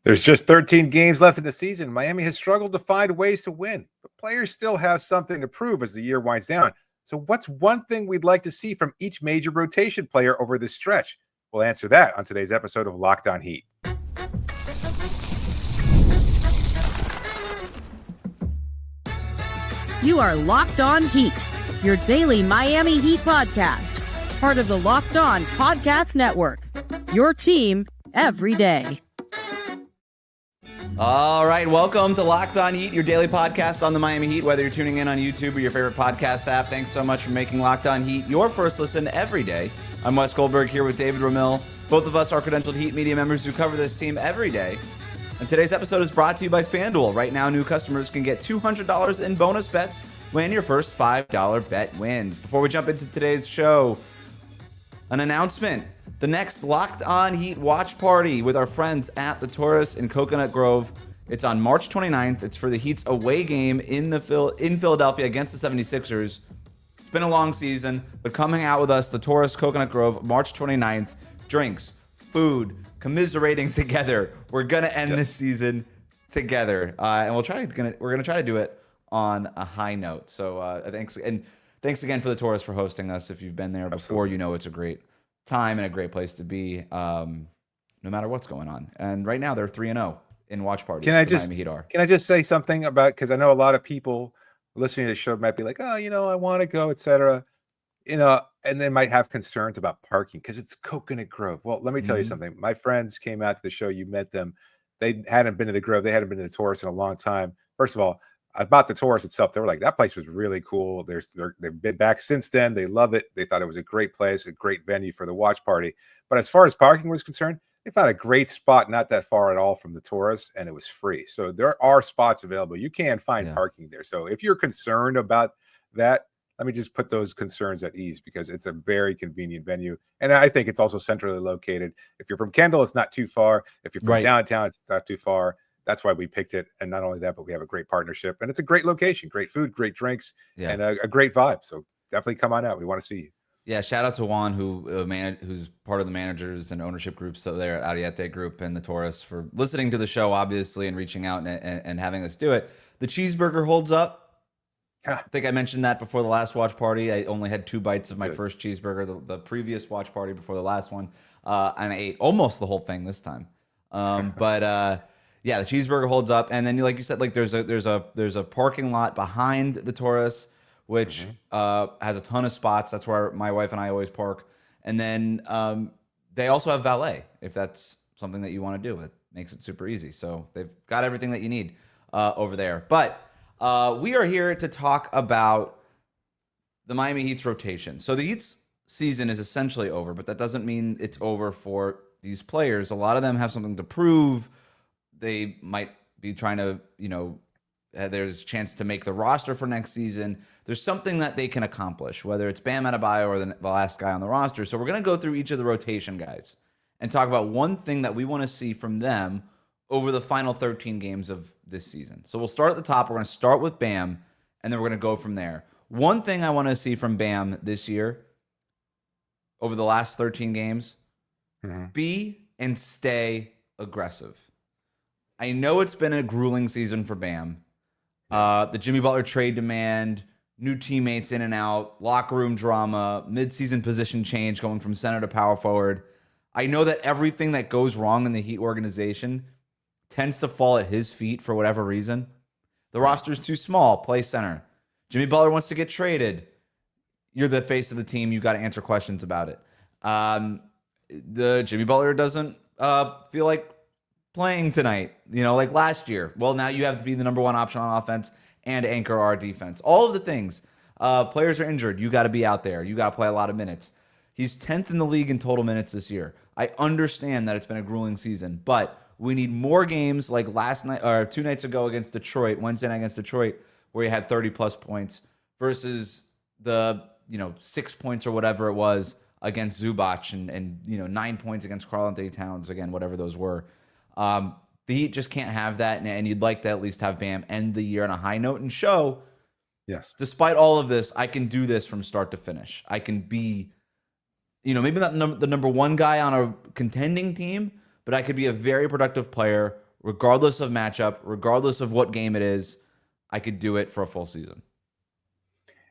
There's just 13 games left in the season. Miami has struggled to find ways to win, but players still have something to prove as the year winds down. So, what's one thing we'd like to see from each major rotation player over this stretch? We'll answer that on today's episode of Locked On Heat. You are Locked On Heat, your daily Miami Heat podcast, part of the Locked On Podcast Network, your team every day. All right, welcome to Locked On Heat, your daily podcast on the Miami Heat, whether you're tuning in on YouTube or your favorite podcast app. Thanks so much for making Locked On Heat your first listen every day. I'm Wes Goldberg here with David Ramil. Both of us are credentialed Heat media members who cover this team every day. And today's episode is brought to you by FanDuel. Right now, new customers can get $200 in bonus bets when your first $5 bet wins. Before we jump into today's show, an announcement. The next Locked On Heat watch party with our friends at the Taurus in Coconut Grove. It's on March 29th. It's for the Heat's away game in Philadelphia against the 76ers. It's been a long season, but coming out with us, the Taurus Coconut Grove, March 29th. Drinks, food, commiserating together. We're gonna end this season together, and we're gonna try to do it on a high note. So thanks again for the Taurus for hosting us. If you've been there before, you know it's a great time and a great place to be, no matter what's going on. And right now they're 3-0 in watch parties. Miami Heat are. Can I just say something about, because I know a lot of people listening to the show might be like, oh, I want to go, etc. And they might have concerns about parking because it's Coconut Grove. Well, let me tell you something. My friends came out to the show. You met them. They hadn't been to the Grove. They hadn't been to the Taurus in a long time. First of all, about the Taurus itself, they were like, that place was really cool. They've been back since then. They love it. They thought it was a great place, a great venue for the watch party. But as far as parking was concerned, they found a great spot not that far at all from the Taurus, and it was free. So there are spots available. You can find parking there. So if you're concerned about that, let me just put those concerns at ease, because it's a very convenient venue. And I think it's also centrally located. If you're from Kendall, it's not too far. If you're from downtown, it's not too far. That's why we picked it. And not only that, but we have a great partnership, and it's a great location, great food, great drinks, and a great vibe. So definitely come on out. We want to see you. Yeah, shout out to Juan, who's part of the managers and ownership groups there at Ariete Group and the Taurus, for listening to the show, obviously, and reaching out and having us do it. The cheeseburger holds up. I think I mentioned that before the last watch party. I only had 2 bites of my first cheeseburger, the previous watch party before the last one, and I ate almost the whole thing this time. But yeah, the cheeseburger holds up, and then like you said, like there's a parking lot behind the Taurus, which has a ton of spots. That's where my wife and I always park. And then they also have valet, if that's something that you want to do. It makes it super easy. So they've got everything that you need over there. But we are here to talk about the Miami Heat's rotation. So the Heat's season is essentially over, but that doesn't mean it's over for these players. A lot of them have something to prove. They might be trying to, there's a chance to make the roster for next season. There's something that they can accomplish, whether it's Bam Adebayo or the last guy on the roster. So we're going to go through each of the rotation guys and talk about one thing that we want to see from them over the final 13 games of this season. So we'll start at the top. We're going to start with Bam, and then we're going to go from there. One thing I want to see from Bam this year, over the last 13 games, be and stay aggressive. I know it's been a grueling season for Bam. The Jimmy Butler trade demand, new teammates in and out, locker room drama, midseason position change going from center to power forward. I know that everything that goes wrong in the Heat organization tends to fall at his feet for whatever reason. The roster's too small, play center. Jimmy Butler wants to get traded. You're the face of the team. You got to answer questions about it. The Jimmy Butler doesn't feel like playing tonight, like last year. Well, now you have to be the number one option on offense and anchor our defense. All of the things. Players are injured. You got to be out there. You got to play a lot of minutes. He's 10th in the league in total minutes this year. I understand that it's been a grueling season, but we need more games like last night or 2 nights ago against Detroit, Wednesday night against Detroit, where he had 30-plus points versus the 6 points or whatever it was against Zubac and 9 points against Karl-Anthony Towns, again, whatever those were. The Heat just can't have that, and you'd like to at least have Bam end the year on a high note and show, despite all of this, I can do this from start to finish. I can be, maybe not the number one guy on a contending team, but I could be a very productive player regardless of matchup, regardless of what game it is, I could do it for a full season.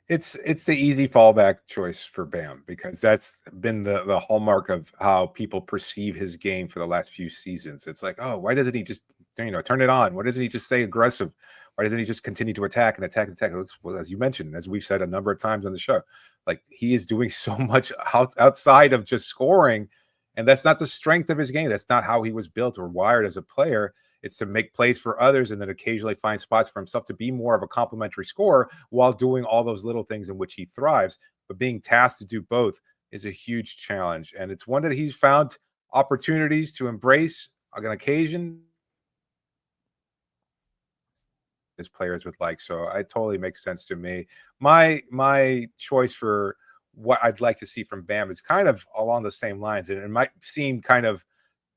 It's the easy fallback choice for Bam, because that's been the hallmark of how people perceive his game for the last few seasons. It's like, oh, why doesn't he just turn it on? Why doesn't he just stay aggressive? Why doesn't he just continue to attack and attack and attack? Well, as you mentioned, as we've said a number of times on the show, like, he is doing so much outside of just scoring, and that's not the strength of his game. That's not how he was built or wired as a player. It's to make plays for others and then occasionally find spots for himself to be more of a complementary scorer while doing all those little things in which he thrives. But being tasked to do both is a huge challenge. And it's one that he's found opportunities to embrace on occasion as players would like. So it totally makes sense to me. My choice for what I'd like to see from Bam is kind of along the same lines. And it might seem kind of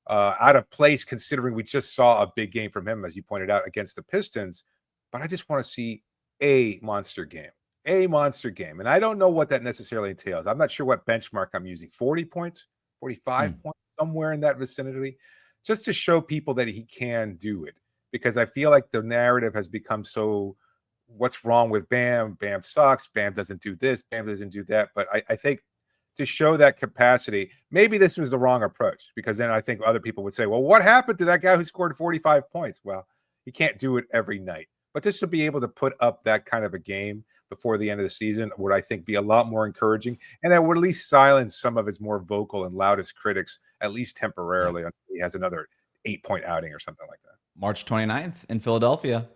out of place considering we just saw a big game from him, as you pointed out, against the Pistons. But I just want to see a monster game. And I don't know what that necessarily entails. I'm not sure what benchmark I'm using. 40 points, 45 points, somewhere in that vicinity, just to show people that he can do it. Because I feel like the narrative has become so, what's wrong with Bam? Bam sucks. Bam doesn't do this. Bam doesn't do that. But I think to show that capacity, maybe this was the wrong approach, because then I think other people would say, well, what happened to that guy who scored 45 points? Well, he can't do it every night. But just to be able to put up that kind of a game before the end of the season would, I think, be a lot more encouraging. And that would at least silence some of his more vocal and loudest critics, at least temporarily, until he has another 8-point outing or something like that. March 29th in Philadelphia.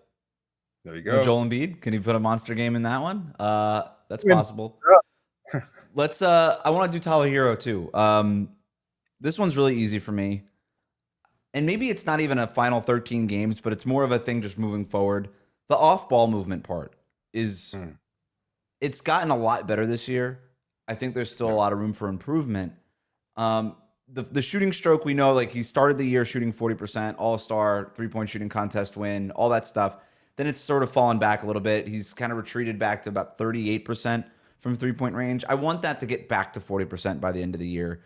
There you go. Joel Embiid, can you put a monster game in that one? That's possible. Let's I want to do Tyler Herro too. This one's really easy for me. And maybe it's not even a final 13 games, but it's more of a thing just moving forward. The off-ball movement part is it's gotten a lot better this year. I think there's still a lot of room for improvement. The shooting stroke, we know, like, he started the year shooting 40%, all-star, three-point shooting contest win, all that stuff. Then it's sort of fallen back a little bit. He's kind of retreated back to about 38% from three-point range. I want that to get back to 40% by the end of the year.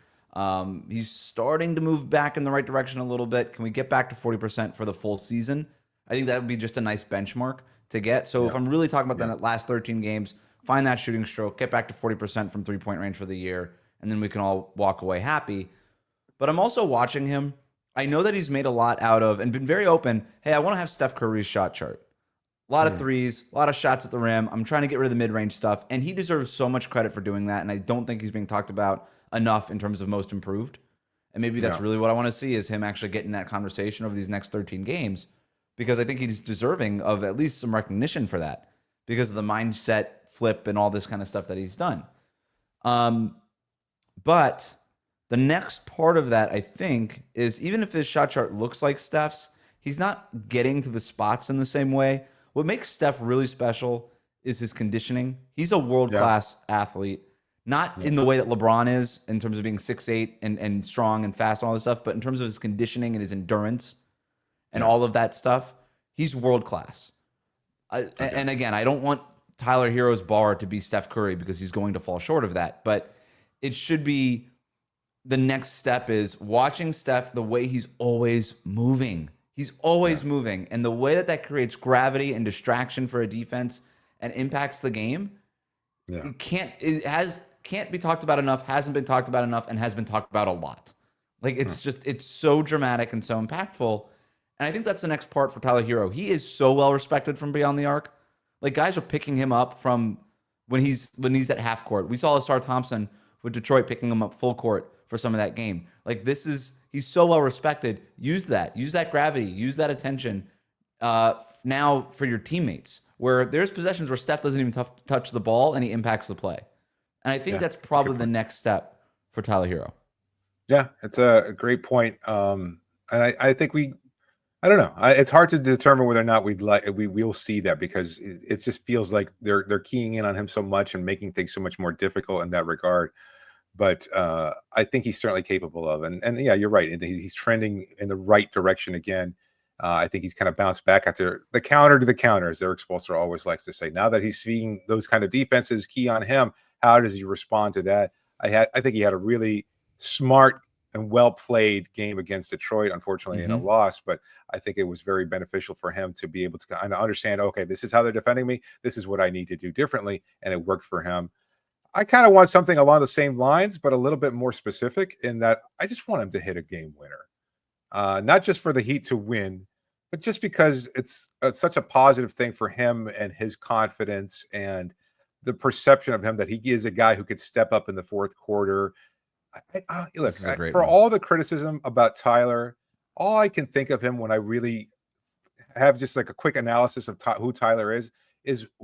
He's starting to move back in the right direction a little bit. Can we get back to 40% for the full season? I think that would be just a nice benchmark to get. So if I'm really talking about the last 13 games, find that shooting stroke, get back to 40% from three-point range for the year, and then we can all walk away happy. But I'm also watching him. I know that he's made a lot out of and been very open. Hey, I want to have Steph Curry's shot chart. A lot of threes, a lot of shots at the rim. I'm trying to get rid of the mid-range stuff. And he deserves so much credit for doing that. And I don't think he's being talked about enough in terms of most improved. And maybe that's really what I want to see, is him actually getting that conversation over these next 13 games. Because I think he's deserving of at least some recognition for that, because of the mindset flip and all this kind of stuff that he's done. But the next part of that, I think, is even if his shot chart looks like Steph's, he's not getting to the spots in the same way. What makes Steph really special is his conditioning. He's a world-class athlete, not in the way that LeBron is in terms of being 6'8" and strong and fast and all this stuff, but in terms of his conditioning and his endurance and all of that stuff. He's world-class. And again, I don't want Tyler Herro's bar to be Steph Curry, because he's going to fall short of that, but it should be the next step is watching Steph the way he's always moving. He's always moving. And the way that creates gravity and distraction for a defense and impacts the game, it can't be talked about enough, hasn't been talked about enough, and has been talked about a lot. Like, it's just, it's so dramatic and so impactful. And I think that's the next part for Tyler Herro. He is so well respected from beyond the arc. Like, guys are picking him up from when he's at half court. We saw Asar Thompson with Detroit picking him up full court for some of that game. Like, he's so well respected. Use that gravity, use that attention now for your teammates, where there's possessions where Steph doesn't even touch the ball and he impacts the play. And I think that's probably the next step for Tyler Herro. Yeah, it's a great point. And I think I don't know. It's hard to determine whether or not we'll see that, because it just feels like they're keying in on him so much and making things so much more difficult in that regard. But I think he's certainly capable of, and yeah, you're right. And he's trending in the right direction again. I think he's kind of bounced back after the counter to the counter, as Eric Spoelstra always likes to say. Now that he's seeing those kind of defenses key on him, how does he respond to that? I think he had a really smart well played game against Detroit, unfortunately in a Mm-hmm. loss, but I think it was very beneficial for him to be able to kind of understand, okay, this is how they're defending me. This is what I need to do differently. And it worked for him. I kind of want something along the same lines, but a little bit more specific in that I just want him to hit a game winner. Not just for the Heat to win, but just because it's such a positive thing for him and his confidence and the perception of him that he is a guy who could step up in the fourth quarter. Look, This is a great for one. all the criticism about Tyler, all I can think of him when I really have just like a quick analysis of who Tyler is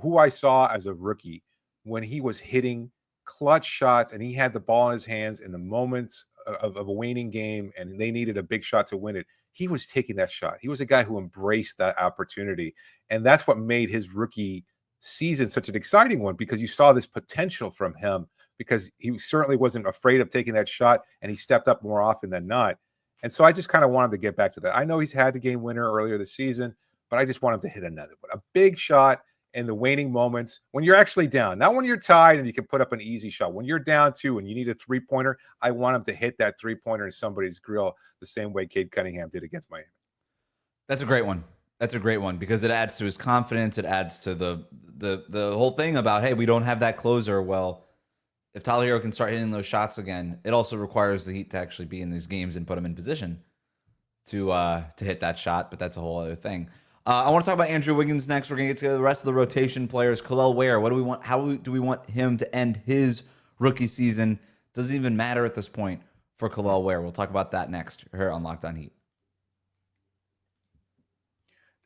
who I saw as a rookie when he was hitting clutch shots and he had the ball in his hands in the moments of a waning game and they needed a big shot to win it. He was taking that shot. He was a guy who embraced that opportunity. And that's what made his rookie season such an exciting one, because you saw this potential from him, because he certainly wasn't afraid of taking that shot and he stepped up more often than not. And so I just kind of want him to get back to that. I know he's had the game winner earlier this season, but I just want him to hit another one, a big shot in the waning moments when you're actually down, not when you're tied and you can put up an easy shot. When you're down 2 and you need a 3-pointer, I want him to hit that 3-pointer in somebody's grill the same way Cade Cunningham did against Miami. That's a great one. That's a great one because it adds to his confidence. It adds to the whole thing about, hey, we don't have that closer. Well, if Tyler Herro can start hitting those shots again, it also requires the Heat to actually be in these games and put them in position to hit that shot. But that's a whole other thing. I want to talk about Andrew Wiggins next. We're going to get to the rest of the rotation players. Kel'el Ware, what do we want? How do we want him to end his rookie season? Doesn't even matter at this point for Kel'el Ware. We'll talk about that next here on Locked On Heat.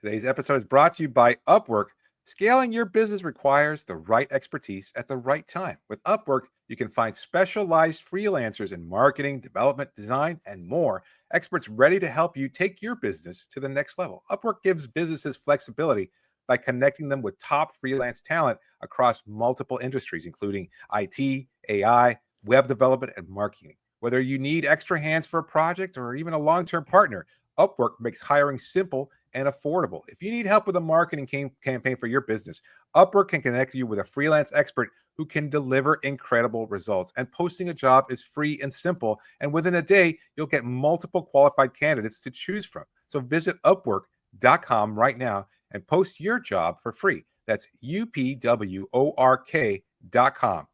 Today's episode is brought to you by Upwork. Scaling your business requires the right expertise at the right time. With Upwork, you can find specialized freelancers in marketing, development, design, and more. Experts ready to help you take your business to the next level. Upwork gives businesses flexibility by connecting them with top freelance talent across multiple industries, including IT, AI, web development, and marketing. Whether you need extra hands for a project or even a long-term partner, Upwork makes hiring simple and affordable. If you need help with a marketing campaign for your business, Upwork can connect you with a freelance expert who can deliver incredible results. And posting a job is free and simple. And within a day, you'll get multiple qualified candidates to choose from. So visit Upwork.com right now and post your job for free. That's UPWORK.com,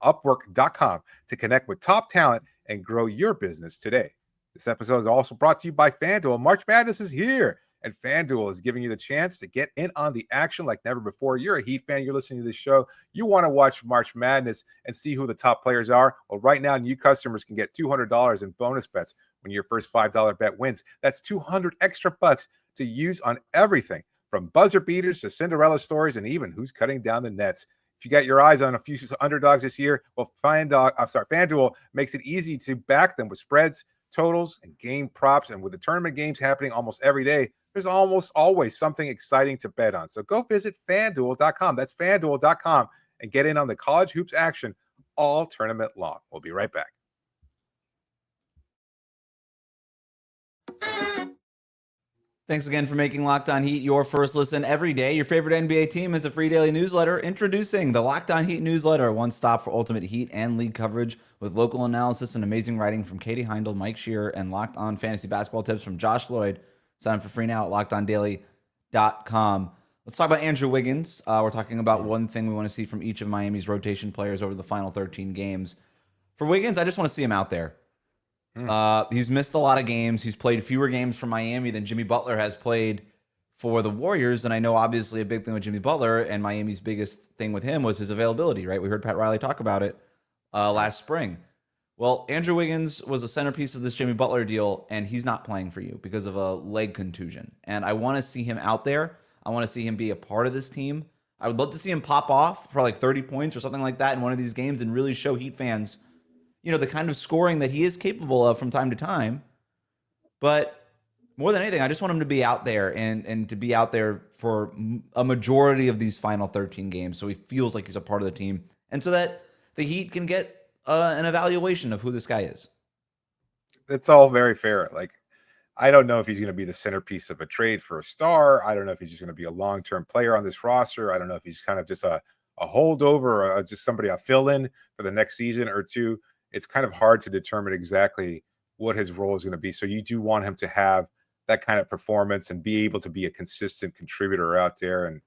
Upwork.com, to connect with top talent and grow your business today. This episode is also brought to you by FanDuel. March Madness is here, and FanDuel is giving you the chance to get in on the action like never before. You're a Heat fan. You're listening to this show. You want to watch March Madness and see who the top players are. Well, right now, new customers can get $200 in bonus bets when your first $5 bet wins. That's 200 extra bucks to use on everything from buzzer beaters to Cinderella stories and even who's cutting down the nets. If you got your eyes on a few underdogs this year, well, FanDuel makes it easy to back them with spreads, totals, and game props. And with the tournament games happening almost every day, there's almost always something exciting to bet on. So go visit FanDuel.com. That's FanDuel.com and get in on the college hoops action all tournament long. We'll be right back. Thanks again for making Locked On Heat your first listen every day. Your favorite NBA team is a free daily newsletter. Introducing the Locked On Heat newsletter, one stop for ultimate Heat and league coverage with local analysis and amazing writing from Katie Heindel, Mike Shearer, and Locked On fantasy basketball tips from Josh Lloyd. Sign up for free now at LockedOnDaily.com. Let's talk about Andrew Wiggins. We're talking about one thing we want to see from each of Miami's rotation players over the final 13 games. For Wiggins, I just want to see him out there. He's missed a lot of games. He's played fewer games for Miami than Jimmy Butler has played for the Warriors. And I know obviously a big thing with Jimmy Butler and Miami's biggest thing with him was his availability, right? We heard Pat Riley talk about it last spring. Well, Andrew Wiggins was a centerpiece of this Jimmy Butler deal, and he's not playing for you because of a leg contusion. And I want to see him out there. I want to see him be a part of this team. I would love to see him pop off for like 30 points or something like that in one of these games and really show Heat fans, you know, the kind of scoring that he is capable of from time to time. But more than anything, I just want him to be out there and to be out there for a majority of these final 13 games so he feels like he's a part of the team and so that the Heat can get an evaluation of who this guy is. It's all very fair. Like, I don't know if he's going to be the centerpiece of a trade for a star. I don't know if he's just going to be a long-term player on this roster. I don't know if he's kind of just a holdover or just somebody, a fill-in for the next season or two. It's kind of hard to determine exactly what his role is going to be. So you do want him to have that kind of performance and be able to be a consistent contributor out there. And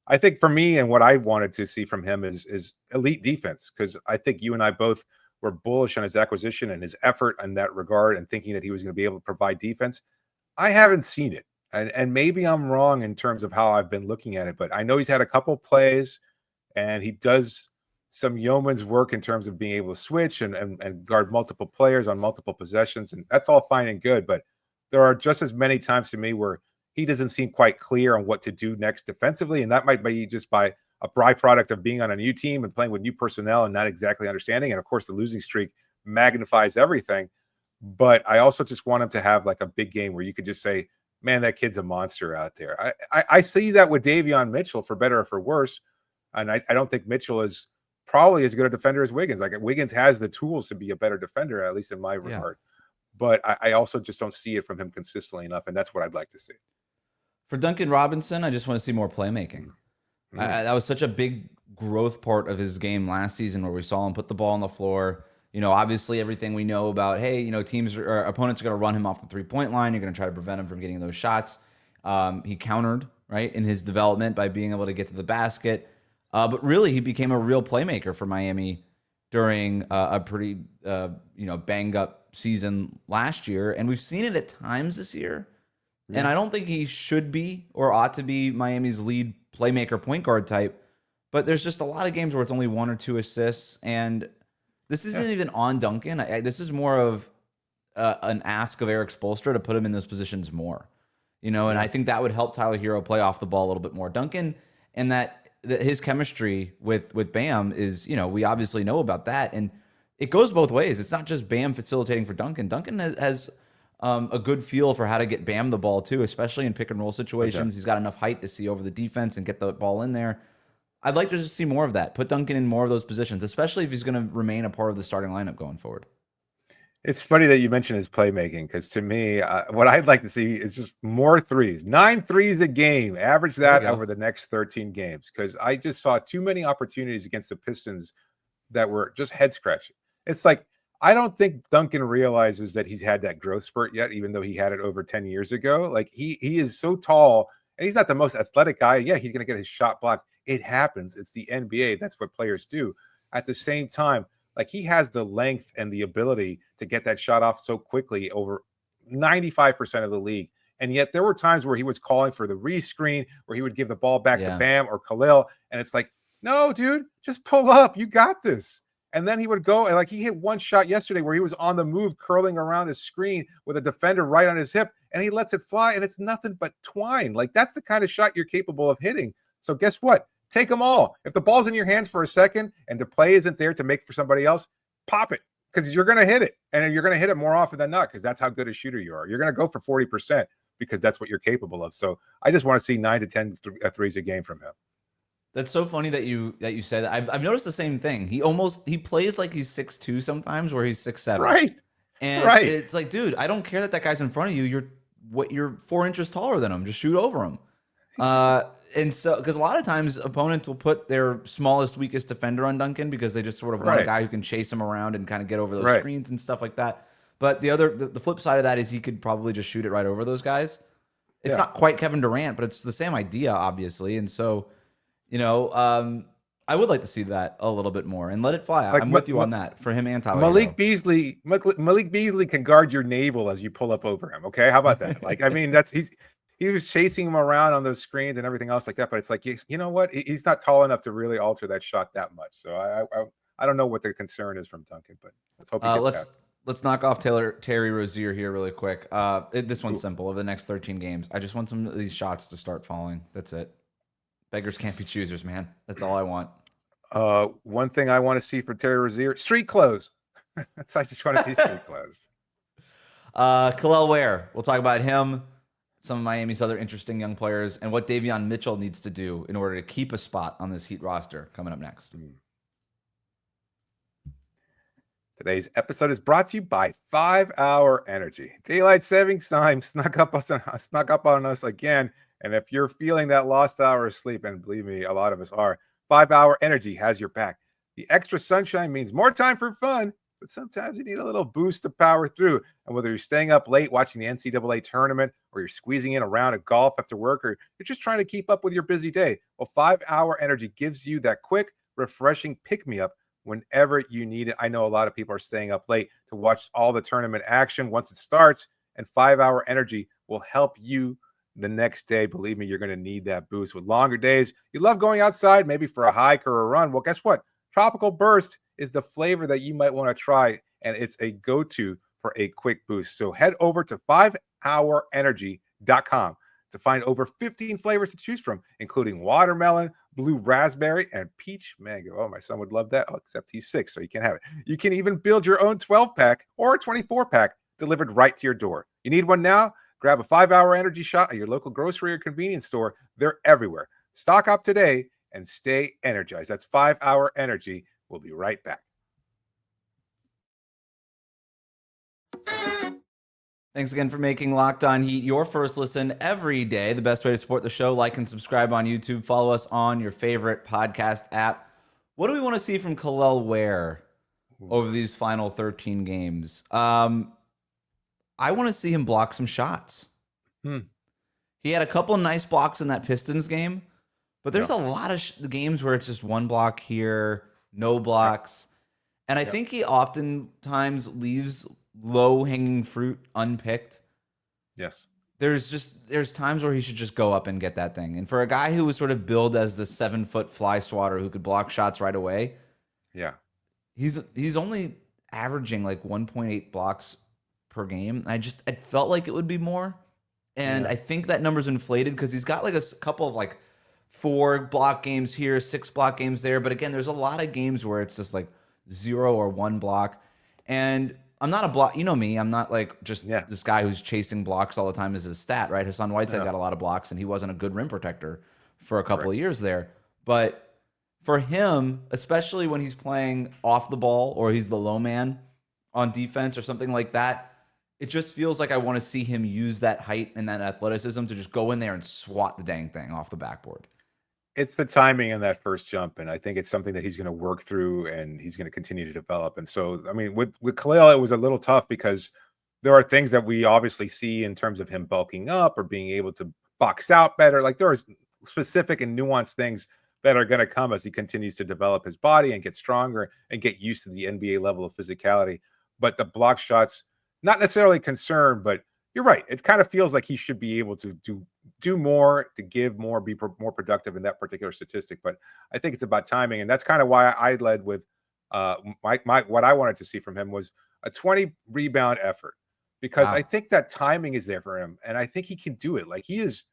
I think for me, and what I wanted to see from him is elite defense, because I think you and I both were bullish on his acquisition and his effort in that regard, and thinking that he was going to be able to provide defense. I haven't seen it. And maybe I'm wrong in terms of how I've been looking at it, but I know he's had a couple plays and he does some yeoman's work in terms of being able to switch and guard multiple players on multiple possessions. And that's all fine and good. But there are just as many times to me where he doesn't seem quite clear on what to do next defensively. And that might be just by a byproduct of being on a new team and playing with new personnel and not exactly understanding. And of course, the losing streak magnifies everything. But I also just want him to have like a big game where you could just say, man, that kid's a monster out there. I see that with Davion Mitchell, for better or for worse. And I don't think Mitchell is probably as good a defender as Wiggins. Like, Wiggins has the tools to be a better defender, at least in my regard. But I also just don't see it from him consistently enough. And that's what I'd like to see. For Duncan Robinson, I just want to see more playmaking. That was such a big growth part of his game last season, where we saw him put the ball on the floor. You know, obviously everything we know about, hey, you know, teams or opponents are going to run him off the three-point line. You're going to try to prevent him from getting those shots. He countered, right, in his development by being able to get to the basket. But really, he became a real playmaker for Miami during a pretty, banged-up season last year. And we've seen it at times this year. Yeah. And I don't think he should be or ought to be Miami's lead playmaker point guard type. But there's just a lot of games where it's only 1 or 2 assists. And this isn't even on Duncan. This is more of an ask of Eric Spoelstra to put him in those positions more. You know, and I think that would help Tyler Herro play off the ball a little bit more. Duncan, and that his chemistry with Bam is, you know, we obviously know about that. And it goes both ways. It's not just Bam facilitating for Duncan. Duncan has a good feel for how to get Bam the ball too, especially in pick and roll situations. Okay. He's got enough height to see over the defense and get the ball in there. I'd like to just see more of that. Put Duncan in more of those positions, especially if he's going to remain a part of the starting lineup going forward. It's funny that you mentioned his playmaking, because to me, what I'd like to see is just more threes. 9 threes a game. Average that over the next 13 games, because I just saw too many opportunities against the Pistons that were just head-scratching. It's like, I don't think Duncan realizes that he's had that growth spurt yet, even though he had it over 10 years ago. Like, he is so tall, and he's not the most athletic guy. Yeah, he's going to get his shot blocked. It happens. It's the NBA. That's what players do. At the same time, like, he has the length and the ability to get that shot off so quickly over 95% of the league. And yet there were times where he was calling for the rescreen, where he would give the ball back to Bam or Kel'el. And it's like, no, dude, just pull up. You got this. And then he would go, and like, he hit one shot yesterday where he was on the move, curling around his screen with a defender right on his hip, and he lets it fly, and it's nothing but twine. Like, that's the kind of shot you're capable of hitting. So guess what? Take them all. If the ball's in your hands for a second and the play isn't there to make for somebody else, pop it, because you're going to hit it. And you're going to hit it more often than not, because that's how good a shooter you are. You're going to go for 40% because that's what you're capable of. So I just want to see 9 to 10 threes a game from him. That's so funny that you said that. I've noticed the same thing. He plays like he's 6'2" sometimes, where he's 6'7". Right. And it's like, dude, I don't care that guy's in front of you. You're 4 inches taller than him. Just shoot over him. And so, because a lot of times opponents will put their smallest, weakest defender on Duncan, because they just sort of want a guy who can chase him around and kind of get over those screens and stuff like that. But the flip side of that is he could probably just shoot it right over those guys. It's not quite Kevin Durant, but it's the same idea, obviously. And so, you know, I would like to see that a little bit more and let it fly. Like, I'm with you on that for him and Tyler. Malik Beasley can guard your navel as you pull up over him. Okay, how about that? Like, I mean, he was chasing him around on those screens and everything else like that. But it's like, you know what? He's not tall enough to really alter that shot that much. So I don't know what the concern is from Duncan, but let's hope he gets back. Let's knock off Terry Rosier here really quick. This one's simple. Over the next 13 games, I just want some of these shots to start falling. That's it. Beggars can't be choosers, man. That's all I want. One thing I want to see for Terry Rosier: street clothes. I just want to see street clothes. Kel'el Ware. We'll talk about him, some of Miami's other interesting young players, and what Davion Mitchell needs to do in order to keep a spot on this Heat roster coming up next. Today's episode is brought to you by 5 Hour Energy. Daylight savings time snuck up on us again. And if you're feeling that lost hour of sleep, and believe me, a lot of us are, 5 Hour Energy has your back. The extra sunshine means more time for fun. but sometimes you need a little boost to power through. And whether you're staying up late watching the NCAA tournament, or you're squeezing in a round of golf after work, or you're just trying to keep up with your busy day, well, 5-Hour Energy gives you that quick, refreshing pick-me-up whenever you need it. I know a lot of people are staying up late to watch all the tournament action once it starts, and 5-Hour Energy will help you the next day. Believe me, you're going to need that boost. With longer days, you love going outside, maybe for a hike or a run. Well, guess what? Tropical Burst is the flavor that you might want to try, and it's a go-to for a quick boost. So head over to 5hourenergy.com to find over 15 flavors to choose from, including watermelon, blue raspberry, and peach mango. Oh, my son would love that, except he's 6, so you can't have it. You can even build your own 12-pack or a 24-pack delivered right to your door. You need one now? Grab a 5-Hour Energy shot at your local grocery or convenience store. They're everywhere. Stock up today and stay energized. That's 5-Hour Energy. We'll be right back. Thanks again for making Locked On Heat your first listen every day. The best way to support the show, like and subscribe on YouTube. Follow us on your favorite podcast app. What do we want to see from Kel'el Ware over these final 13 games? I want to see him block some shots. He had a couple nice blocks in that Pistons game, but there's a lot of games where it's just one block here, no blocks. And I think he oftentimes leaves low-hanging fruit unpicked. Yes. There's times where he should just go up and get that thing. And for a guy who was sort of billed as the 7-foot fly swatter who could block shots right away, he's only averaging like 1.8 blocks per game. I felt like it would be more. And I think that number's inflated because he's got like a couple of like 4 block games here, 6 block games there. But again, there's a lot of games where it's just like 0 or 1 block. And I'm not a block. You know me. I'm not like just this guy who's chasing blocks all the time as his stat, right? Hassan Whiteside got a lot of blocks, and he wasn't a good rim protector for a couple of years there. But for him, especially when he's playing off the ball or he's the low man on defense or something like that, it just feels like I want to see him use that height and that athleticism to just go in there and swat the dang thing off the backboard. It's the timing in that first jump, and I think it's something that he's going to work through and he's going to continue to develop. And so, I mean, with Kel'el, it was a little tough because there are things that we obviously see in terms of him bulking up or being able to box out better. Like there are specific and nuanced things that are going to come as he continues to develop his body and get stronger and get used to the NBA level of physicality. But the block shots, not necessarily concerned, but you're right. It kind of feels like he should be able to do more, to give more, be more productive in that particular statistic. But I think it's about timing, and that's kind of why I led with what I wanted to see from him was a 20 rebound effort, because I think that timing is there for him, and I think he can do it. Like he is,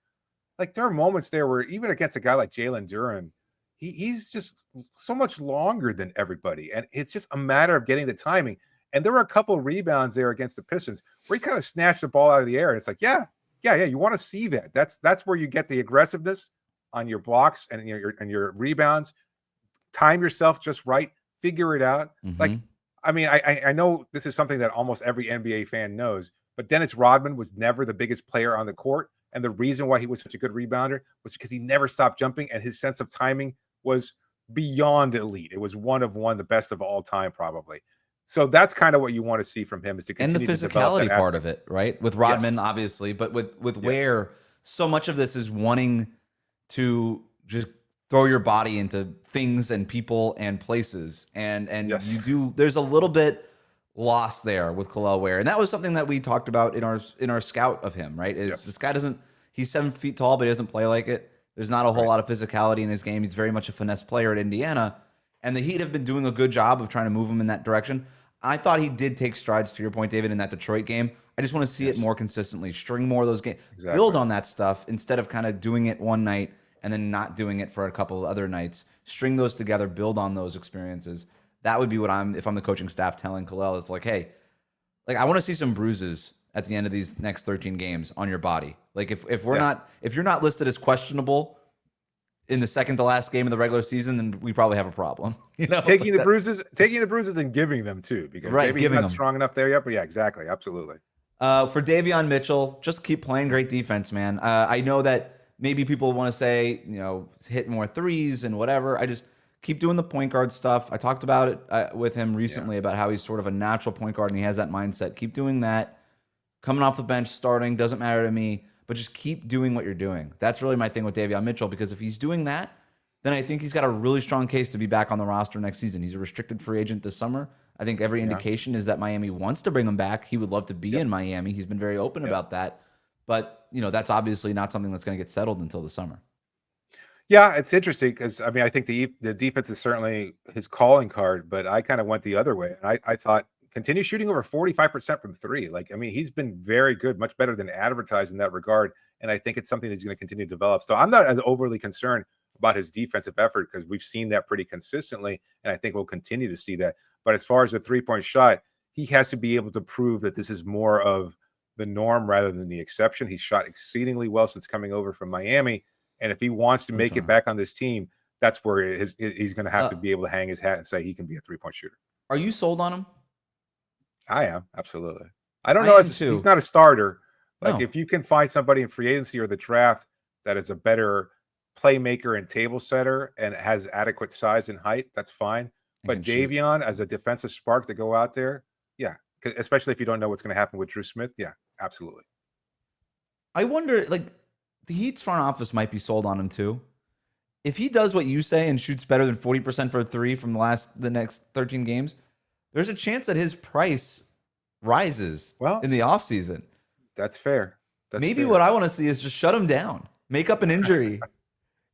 like there are moments there where even against a guy like Jalen Duren, he's just so much longer than everybody, and it's just a matter of getting the timing. And there were a couple of rebounds there against the Pistons where he kind of snatched the ball out of the air. And it's like, yeah. You want to see that. That's where you get the aggressiveness on your blocks and your rebounds. Time yourself just right. Figure it out. Like, I mean, I know this is something that almost every NBA fan knows, but Dennis Rodman was never the biggest player on the court. And the reason why he was such a good rebounder was because he never stopped jumping, and his sense of timing was beyond elite. It was one of the best of all time, probably. So that's kind of what you want to see from him, is to continue and the physicality part of it, right? With Rodman, obviously, but with Ware, so much of this is wanting to just throw your body into things and people and places, and you do. There's a little bit lost there with Kel'el Ware, and that was something that we talked about in our scout of him, right? This guy he's 7 feet tall, but he doesn't play like it. There's not a whole lot of physicality in his game. He's very much a finesse player at Indiana, and the Heat have been doing a good job of trying to move him in that direction. I thought he did take strides, to your point, David, in that Detroit game. I just want to see it more consistently, string more of those games, build on that stuff instead of kind of doing it one night and then not doing it for a couple of other nights. String those together, build on those experiences. That would be what if I'm the coaching staff telling Kel'el. It's like, hey, like I want to see some bruises at the end of these next 13 games on your body. Like if you're not listed as questionable in the second to last game of the regular season, then we probably have a problem. You know, taking the bruises and giving them too, because maybe he's not strong enough there yet. But yeah, exactly, absolutely. For Davion Mitchell, just keep playing great defense, man. I know that maybe people want to say, hit more threes and whatever. I just Keep doing the point guard stuff. I talked about it with him recently about how he's sort of a natural point guard and he has that mindset. Keep doing that. Coming off the bench, starting, doesn't matter to me, but just keep doing what you're doing. That's really my thing with Davion Mitchell, because if he's doing that, then I think he's got a really strong case to be back on the roster next season. He's a restricted free agent this summer. I think every indication is that Miami wants to bring him back. He would love to be in Miami. He's been very open about that. But, that's obviously not something that's going to get settled until the summer. Yeah, it's interesting because, I think the defense is certainly his calling card, but I kind of went the other way. And I thought continue shooting over 45% from three. He's been very good, much better than advertised in that regard. And I think it's something that's going to continue to develop. So I'm not as overly concerned about his defensive effort because we've seen that pretty consistently. And I think we'll continue to see that. But as far as the 3-point shot, he has to be able to prove that this is more of the norm rather than the exception. He's shot exceedingly well since coming over from Miami. And if he wants to make it back on this team, that's where he's going to have to be able to hang his hat and say he can be a 3-point shooter. Are you sold on him? I am, absolutely. I don't know. He's not a starter. If you can find somebody in free agency or the draft that is a better playmaker and table setter and has adequate size and height, that's fine. But Davion as a defensive spark to go out there, especially if you don't know what's going to happen with Drew Smith, absolutely. I wonder, the Heat's front office might be sold on him too. If he does what you say and shoots better than 40% for a three from the next 13 games, there's a chance that his price rises in the offseason. That's fair. Maybe what I want to see is just shut him down, make up an injury,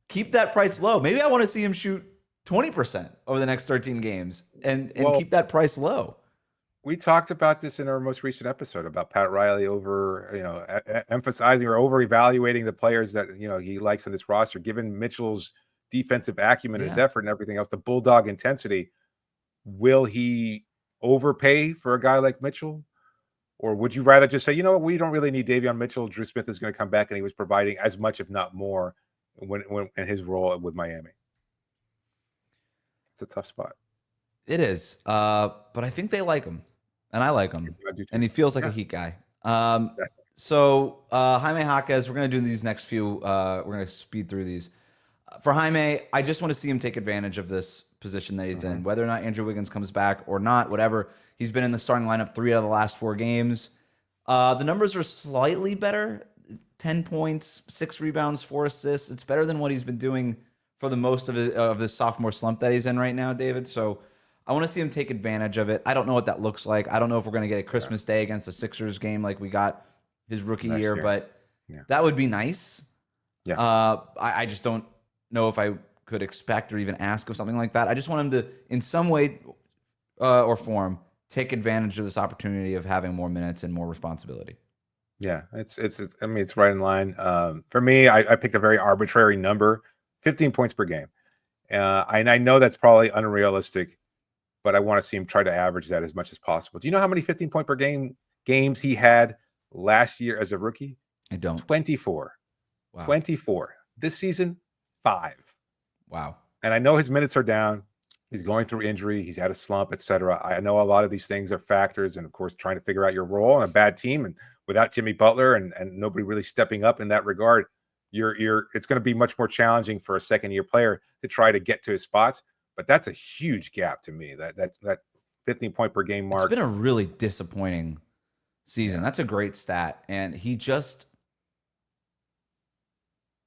keep that price low. Maybe I want to see him shoot 20% over the next 13 games and keep that price low. We talked about this in our most recent episode about Pat Riley emphasizing or over evaluating the players that he likes in this roster. Given Mitchell's defensive acumen, his effort, and everything else, the bulldog intensity, will he overpay for a guy like Mitchell, or would you rather just say, we don't really need Davion Mitchell? Drew Smith is going to come back, and he was providing as much, if not more, when in his role with Miami. It's a tough spot. It is, but I think they like him, and I like him, and he feels like a Heat guy. So Jaime Jaquez, we're going to do these next few. We're going to speed through these. For Jaime, I just want to see him take advantage of this position that he's in, whether or not Andrew Wiggins comes back or not, whatever. He's been in the starting lineup 3 out of the last 4 games. The numbers are slightly better, 10 points, 6 rebounds, 4 assists. It's better than what he's been doing for the most of this sophomore slump that he's in right now, David. So I want to see him take advantage of it. I don't know what that looks like. I don't know if we're going to get a Christmas Day against the Sixers game like we got his rookie year, but that would be nice. I just don't know if I could expect or even ask of something like that. I just want him to, in some way or form, take advantage of this opportunity of having more minutes and more responsibility. Yeah, it's right in line. For me, I picked a very arbitrary number, 15 points per game. And I know that's probably unrealistic, but I want to see him try to average that as much as possible. Do you know how many 15-point per game games he had last year as a rookie? I don't. 24. Wow. 24. This season, 5. Wow. And I know his minutes are down. He's going through injury. He's had a slump, etc. I know a lot of these things are factors, and of course, trying to figure out your role on a bad team and without Jimmy Butler and nobody really stepping up in that regard, it's going to be much more challenging for a second-year player to try to get to his spots. But that's a huge gap to me. That 15-point per game mark. It's been a really disappointing season. That's a great stat, and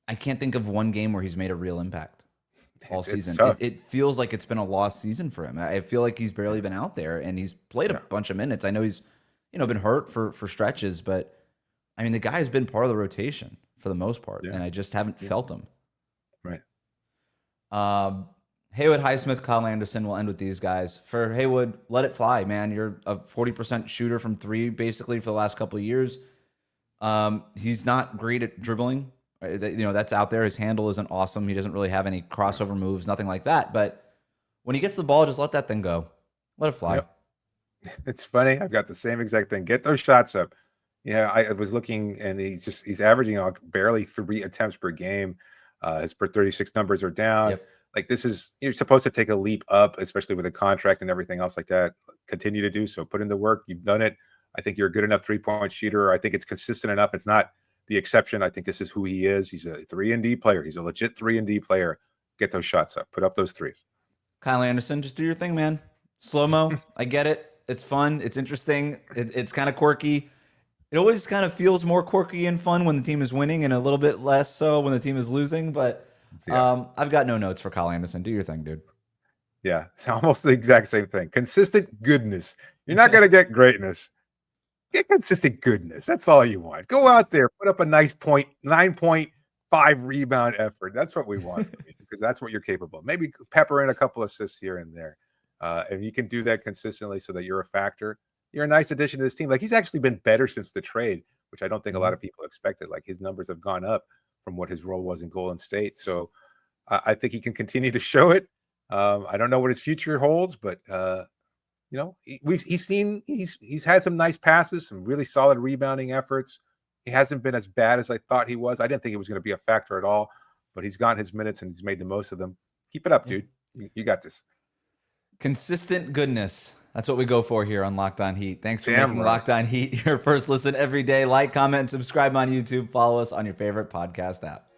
I can't think of one game where he's made a real impact all season. It feels like it's been a lost season for him. I feel like he's barely been out there, and he's played a bunch of minutes. I know he's been hurt for stretches, but I mean the guy has been part of the rotation for the most part, and I just haven't felt him. Right. Haywood Highsmith, Kyle Anderson. We'll end with these guys. For Haywood, let it fly, man. You're a 40% shooter from 3 basically for the last couple of years. He's not great at dribbling. That's out there. His handle isn't awesome. He doesn't really have any crossover moves, nothing like that. But when he gets the ball, just let that thing go. Let it fly. Yep. It's funny. I've got the same exact thing. Get those shots up. I was looking, and he's averaging barely 3 attempts per game. His per 36 numbers are down. Yep. You're supposed to take a leap up, especially with a contract and everything else like that. Continue to do so. Put in the work. You've done it. I think you're a good enough 3-point shooter. I think it's consistent enough. It's not the exception. I think this is who he is. He's a 3-and-D player. He's a legit 3-and-D player. Get those shots up. Put up those threes. Kyle Anderson, just do your thing, man. Slow-mo. I get it. It's fun. It's interesting. It's kind of quirky. It always kind of feels more quirky and fun when the team is winning and a little bit less so when the team is losing. But I've got no notes for Kyle Anderson. Do your thing, dude. Yeah, it's almost the exact same thing. Consistent goodness. You're not going to get greatness. Get consistent goodness. That's all you want. Go out there, put up a nice 9.5 rebound effort. That's what we want from you, because that's what you're capable of. Maybe pepper in a couple assists here and there. And you can do that consistently so that you're a factor. You're a nice addition to this team. Like, he's actually been better since the trade, which I don't think a lot of people expected. Like, his numbers have gone up from what his role was in Golden State. So I think he can continue to show it. I don't know what his future holds, but you know, he's had some nice passes, some really solid rebounding efforts. He hasn't been as bad as I thought he was. I didn't think he was going to be a factor at all, but he's gotten his minutes and he's made the most of them. Keep it up, dude. You got this. Consistent goodness. That's what we go for here on Locked On Heat. Thanks for making right. Locked On Heat your first listen every day. Like, comment, and subscribe on YouTube. Follow us on your favorite podcast app.